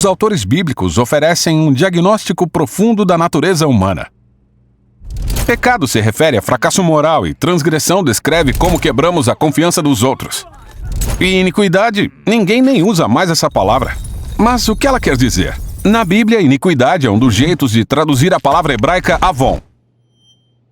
Os autores bíblicos oferecem um diagnóstico profundo da natureza humana. Pecado se refere a fracasso moral e transgressão descreve como quebramos a confiança dos outros. E iniquidade, ninguém nem usa mais essa palavra. Mas o que ela quer dizer? Na Bíblia, iniquidade é um dos jeitos de traduzir a palavra hebraica avon.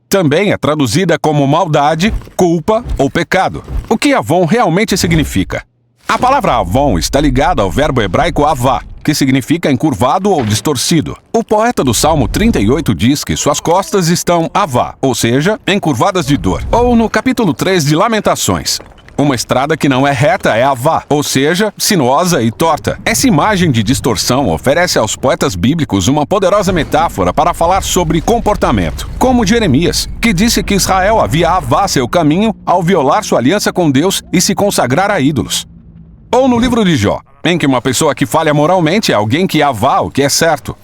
Também é traduzida como maldade, culpa ou pecado. O que avon realmente significa? A palavra avon está ligada ao verbo hebraico avá, que significa encurvado ou distorcido. O poeta do Salmo 38 diz que suas costas estão avá, ou seja, encurvadas de dor. Ou no capítulo 3 de Lamentações: uma estrada que não é reta é avá, ou seja, sinuosa e torta. Essa imagem de distorção oferece aos poetas bíblicos uma poderosa metáfora para falar sobre comportamento, como Jeremias, que disse que Israel havia avá seu caminho ao violar sua aliança com Deus e se consagrar a ídolos. Ou no livro de Jó, em que uma pessoa que falha moralmente é alguém que avá o que é certo.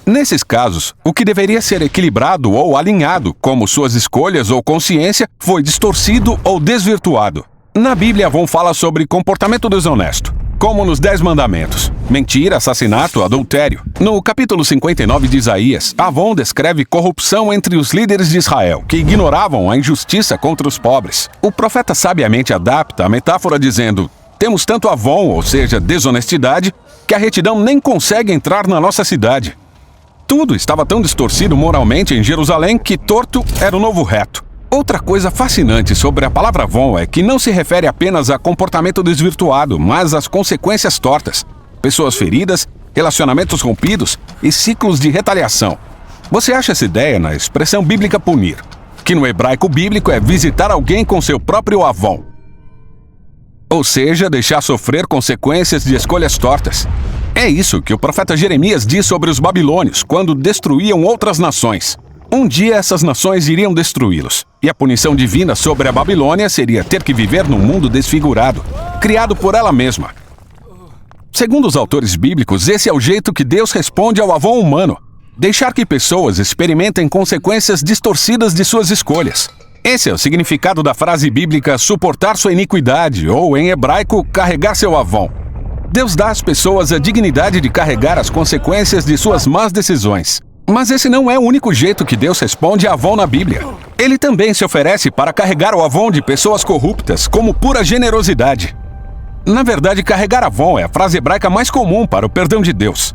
Nesses casos, o que deveria ser equilibrado ou alinhado, como suas escolhas ou consciência, foi distorcido ou desvirtuado. Na Bíblia, Avon fala sobre comportamento desonesto, como nos 10 mandamentos: mentira, assassinato, adultério. No capítulo 59 de Isaías, Avon descreve corrupção entre os líderes de Israel, que ignoravam a injustiça contra os pobres. O profeta sabiamente adapta a metáfora dizendo: temos tanto avon, ou seja, desonestidade, que a retidão nem consegue entrar na nossa cidade. Tudo estava tão distorcido moralmente em Jerusalém que torto era o novo reto. Outra coisa fascinante sobre a palavra avon é que não se refere apenas a comportamento desvirtuado, mas às consequências tortas. Pessoas feridas, relacionamentos rompidos e ciclos de retaliação. Você acha essa ideia na expressão bíblica punir, que no hebraico bíblico é visitar alguém com seu próprio avon. Ou seja, deixar sofrer consequências de escolhas tortas. É isso que o profeta Jeremias diz sobre os babilônios quando destruíam outras nações. Um dia essas nações iriam destruí-los, e a punição divina sobre a Babilônia seria ter que viver num mundo desfigurado, criado por ela mesma. Segundo os autores bíblicos, esse é o jeito que Deus responde ao avon humano: deixar que pessoas experimentem consequências distorcidas de suas escolhas. Esse é o significado da frase bíblica suportar sua iniquidade, ou em hebraico, carregar seu avon. Deus dá às pessoas a dignidade de carregar as consequências de suas más decisões. Mas esse não é o único jeito que Deus responde a avon na Bíblia. Ele também se oferece para carregar o avon de pessoas corruptas como pura generosidade. Na verdade, carregar avon é a frase hebraica mais comum para o perdão de Deus.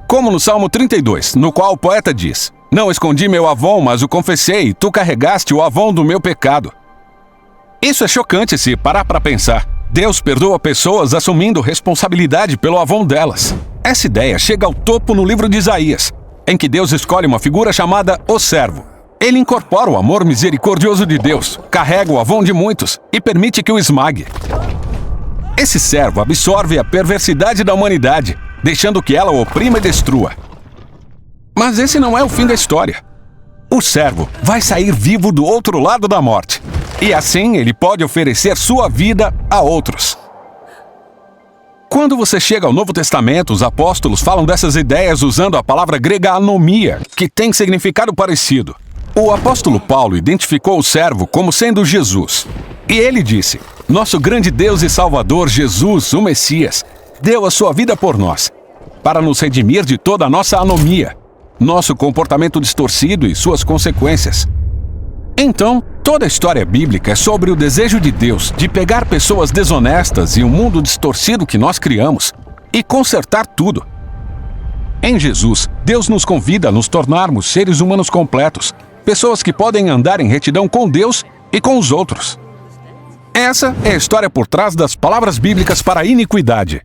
Como no Salmo 32, no qual o poeta diz: não escondi meu avon, mas o confessei, e tu carregaste o avon do meu pecado. Isso é chocante se parar para pensar. Deus perdoa pessoas assumindo responsabilidade pelo avon delas. Essa ideia chega ao topo no livro de Isaías, em que Deus escolhe uma figura chamada o servo. Ele incorpora o amor misericordioso de Deus, carrega o avon de muitos e permite que o esmague. Esse servo absorve a perversidade da humanidade, deixando que ela o oprima e destrua. Mas esse não é o fim da história. O servo vai sair vivo do outro lado da morte, e assim ele pode oferecer sua vida a outros. Quando você chega ao Novo Testamento, os apóstolos falam dessas ideias usando a palavra grega anomia, que tem significado parecido. O apóstolo Paulo identificou o servo como sendo Jesus. E ele disse: nosso grande Deus e Salvador, Jesus, o Messias, deu a sua vida por nós, para nos redimir de toda a nossa anomia, nosso comportamento distorcido e suas consequências. Então, toda a história bíblica é sobre o desejo de Deus de pegar pessoas desonestas e o mundo distorcido que nós criamos e consertar tudo. Em Jesus, Deus nos convida a nos tornarmos seres humanos completos, pessoas que podem andar em retidão com Deus e com os outros. Essa é a história por trás das palavras bíblicas para a iniquidade.